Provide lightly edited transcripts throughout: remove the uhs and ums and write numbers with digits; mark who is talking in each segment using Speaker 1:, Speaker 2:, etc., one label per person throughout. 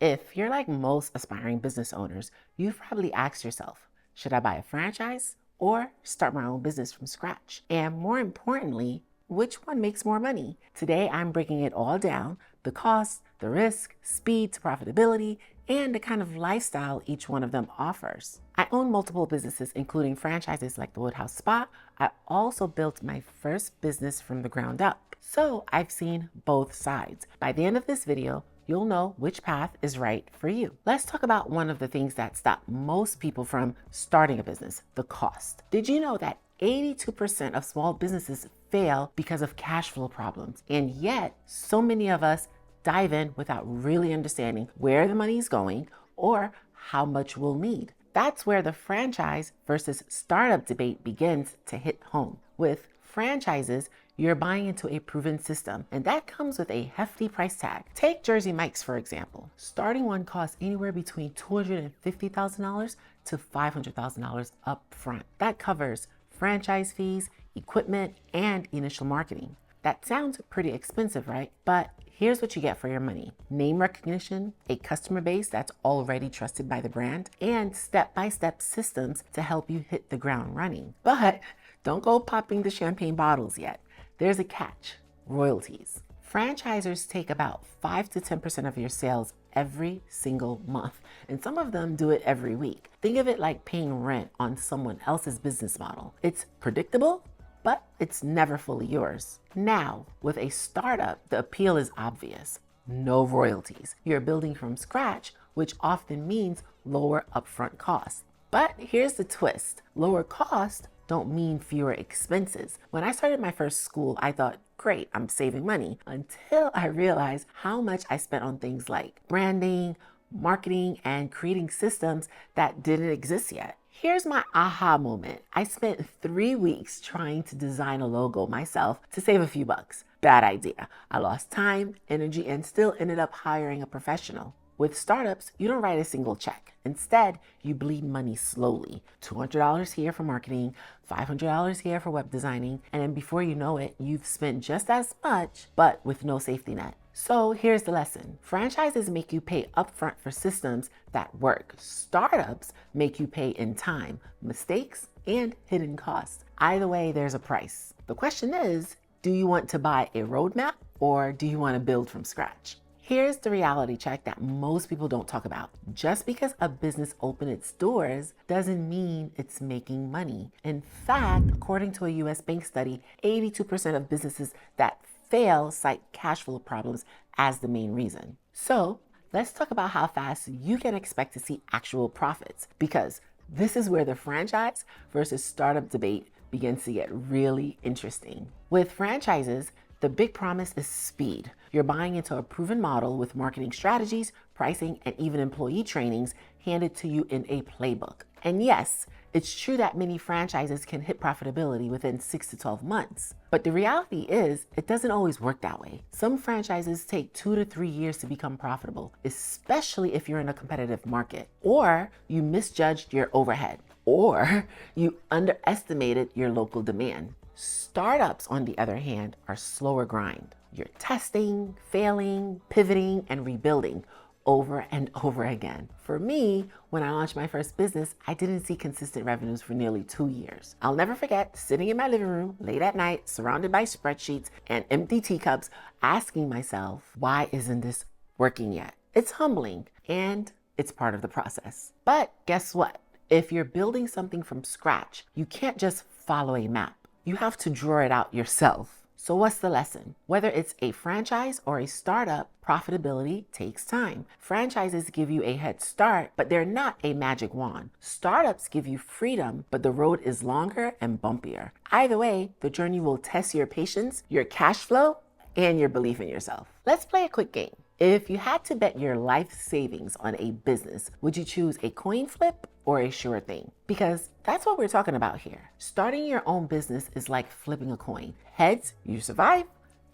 Speaker 1: If you're like most aspiring business owners, you've probably asked yourself, should I buy a franchise or start my own business from scratch? And more importantly, which one makes more money? Today, I'm breaking it all down, the cost, the risk, speed to profitability, and the kind of lifestyle each one of them offers. I own multiple businesses, including franchises like the Woodhouse Spa. I also built my first business from the ground up. So I've seen both sides. By the end of this video, you'll know which path is right for you. Let's talk about one of the things that stop most people from starting a business, the cost. Did you know that 82% of small businesses fail because of cash flow problems? And yet, so many of us dive in without really understanding where the money is going or how much we'll need. That's where the franchise versus startup debate begins to hit home. With franchises, you're buying into a proven system, and that comes with a hefty price tag. Take Jersey Mike's, for example. Starting one costs anywhere between $250,000 to $500,000 up front. That covers franchise fees, equipment, and initial marketing. That sounds pretty expensive, right? But here's what you get for your money: name recognition, a customer base that's already trusted by the brand, and step-by-step systems to help you hit the ground running. But don't go popping the champagne bottles yet. There's a catch: royalties. Franchisors take about 5 to 10% of your sales every single month, and some of them do it every week. Think of it like paying rent on someone else's business model. It's predictable, but it's never fully yours. Now, with a startup, the appeal is obvious: no royalties. You're building from scratch, which often means lower upfront costs. But here's the twist: lower costs don't mean fewer expenses. When I started my first school, I thought, great, I'm saving money, until I realized how much I spent on things like branding, marketing, and creating systems that didn't exist yet. Here's my aha moment. I spent 3 weeks trying to design a logo myself to save a few bucks. Bad idea. I lost time, energy, and still ended up hiring a professional. With startups, you don't write a single check. Instead, you bleed money slowly. $200 here for marketing, $500 here for web designing, and then before you know it, you've spent just as much, but with no safety net. So here's the lesson: franchises make you pay upfront for systems that work. Startups make you pay in time, mistakes, and hidden costs. Either way, there's a price. The question is, do you want to buy a roadmap or do you want to build from scratch? Here's the reality check that most people don't talk about. Just because a business opened its doors doesn't mean it's making money. In fact, according to a US bank study, 82% of businesses that fail cite cash flow problems as the main reason. So let's talk about how fast you can expect to see actual profits, because this is where the franchise versus startup debate begins to get really interesting. With franchises, the big promise is speed. You're buying into a proven model with marketing strategies, pricing, and even employee trainings handed to you in a playbook. And yes, it's true that many franchises can hit profitability within 6 to 12 months. But the reality is, it doesn't always work that way. Some franchises take 2 to 3 years to become profitable, especially if you're in a competitive market, or you misjudged your overhead, or you underestimated your local demand. Startups, on the other hand, are slower grind. You're testing, failing, pivoting, and rebuilding over and over again. For me, when I launched my first business, I didn't see consistent revenues for nearly 2 years. I'll never forget sitting in my living room late at night, surrounded by spreadsheets and empty teacups, asking myself, why isn't this working yet? It's humbling, and it's part of the process. But guess what? If you're building something from scratch, you can't just follow a map. You have to draw it out yourself. So what's the lesson? Whether it's a franchise or a startup, profitability takes time. Franchises give you a head start, but they're not a magic wand. Startups give you freedom, but the road is longer and bumpier. Either way, the journey will test your patience, your cash flow, and your belief in yourself. Let's play a quick game. If you had to bet your life savings on a business, would you choose a coin flip or a sure thing? Because that's what we're talking about here. Starting your own business is like flipping a coin. Heads, you survive.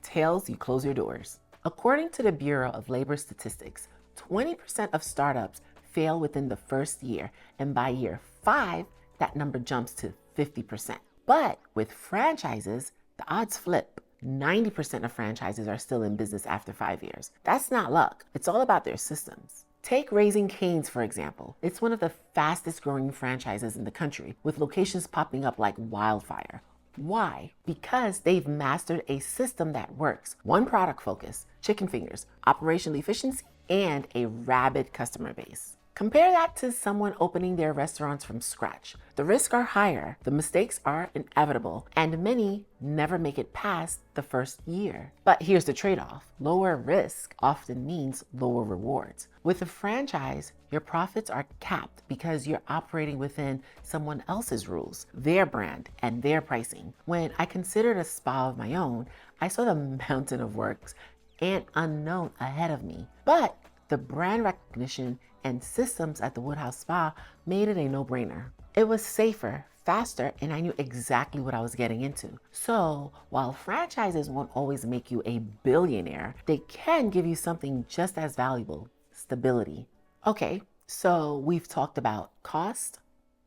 Speaker 1: Tails, you close your doors. According to the Bureau of Labor Statistics, 20% of startups fail within the first year, and by year 5, that number jumps to 50%. But with franchises, the odds flip. 90% of franchises are still in business after 5 years. That's not luck. It's all about their systems. Take Raising Cane's, for example. It's one of the fastest growing franchises in the country, with locations popping up like wildfire. Why? Because they've mastered a system that works. One product focus, chicken fingers, operational efficiency, and a rabid customer base. Compare that to someone opening their restaurants from scratch. The risks are higher, the mistakes are inevitable, and many never make it past the first year. But here's the trade-off. Lower risk often means lower rewards. With a franchise, your profits are capped because you're operating within someone else's rules, their brand, and their pricing. When I considered a spa of my own, I saw the mountain of works and unknown ahead of me. But the brand recognition and systems at the Woodhouse Spa made it a no-brainer. It was safer, faster, and I knew exactly what I was getting into. So while franchises won't always make you a billionaire, they can give you something just as valuable: stability. Okay, so we've talked about cost,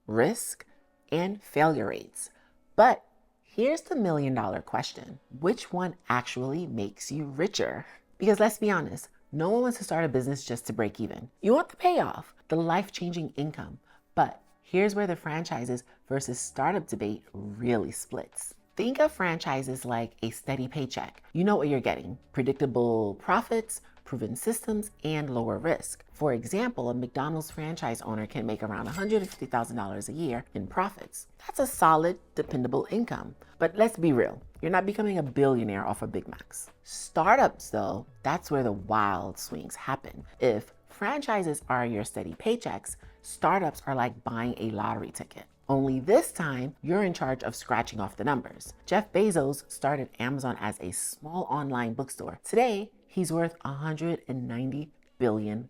Speaker 1: risk, and failure rates. But here's the million-dollar question. Which one actually makes you richer? Because let's be honest, no one wants to start a business just to break even. You want the payoff, the life-changing income. But here's where the franchises versus startup debate really splits. Think of franchises like a steady paycheck. You know what you're getting: predictable profits, proven systems, and lower risk. For example, a McDonald's franchise owner can make around $150,000 a year in profits. That's a solid, dependable income. But let's be real, you're not becoming a billionaire off of Big Macs. Startups, though, that's where the wild swings happen. If franchises are your steady paychecks, startups are like buying a lottery ticket. Only this time, you're in charge of scratching off the numbers. Jeff Bezos started Amazon as a small online bookstore. Today, he's worth $190 billion.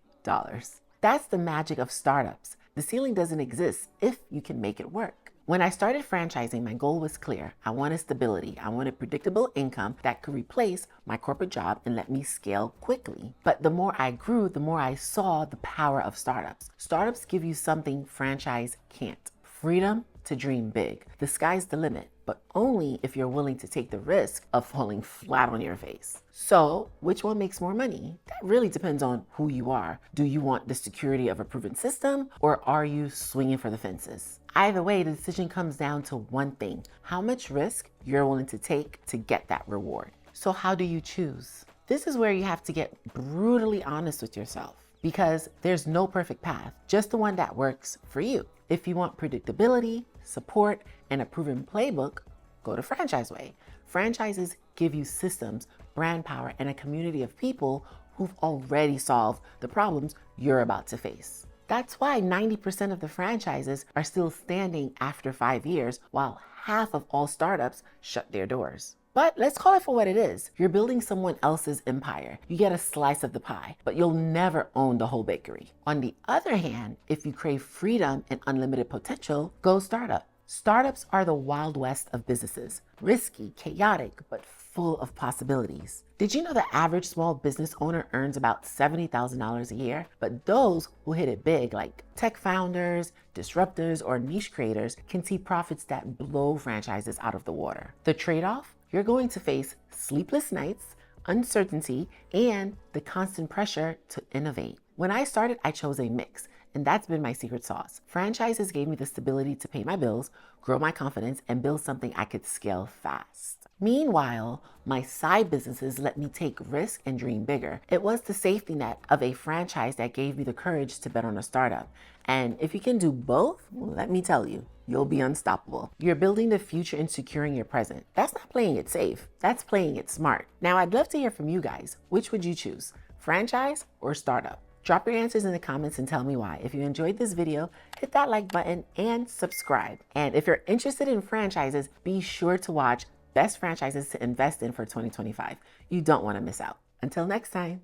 Speaker 1: That's the magic of startups. The ceiling doesn't exist if you can make it work. When I started franchising, my goal was clear. I wanted stability. I wanted predictable income that could replace my corporate job and let me scale quickly. But the more I grew, the more I saw the power of startups. Startups give you something franchise can't: freedom to dream big. The sky's the limit, but only if you're willing to take the risk of falling flat on your face. So, which one makes more money? That really depends on who you are. Do you want the security of a proven system, or are you swinging for the fences? Either way, the decision comes down to one thing: how much risk you're willing to take to get that reward. So how do you choose? This is where you have to get brutally honest with yourself, because there's no perfect path, just the one that works for you. If you want predictability, support, and a proven playbook, go to Franchise Way. Franchises give you systems, brand power, and a community of people who've already solved the problems you're about to face. That's why 90% of the franchises are still standing after 5 years, while half of all startups shut their doors. But let's call it for what it is. You're building someone else's empire. You get a slice of the pie, but you'll never own the whole bakery. On the other hand, if you crave freedom and unlimited potential, go startup. Startups are the wild west of businesses. Risky, chaotic, but full of possibilities. Did you know the average small business owner earns about $70,000 a year? But those who hit it big, like tech founders, disruptors, or niche creators, can see profits that blow franchises out of the water. The trade-off? You're going to face sleepless nights, uncertainty, and the constant pressure to innovate. When I started, I chose a mix, and that's been my secret sauce. Franchises gave me the stability to pay my bills, grow my confidence, and build something I could scale fast. Meanwhile, my side businesses let me take risk and dream bigger. It was the safety net of a franchise that gave me the courage to bet on a startup. And if you can do both, let me tell you, you'll be unstoppable. You're building the future and securing your present. That's not playing it safe. That's playing it smart. Now, I'd love to hear from you guys. Which would you choose, franchise or startup? Drop your answers in the comments and tell me why. If you enjoyed this video, hit that like button and subscribe. And if you're interested in franchises, be sure to watch Best Franchises to Invest in for 2025. You don't want to miss out. Until next time.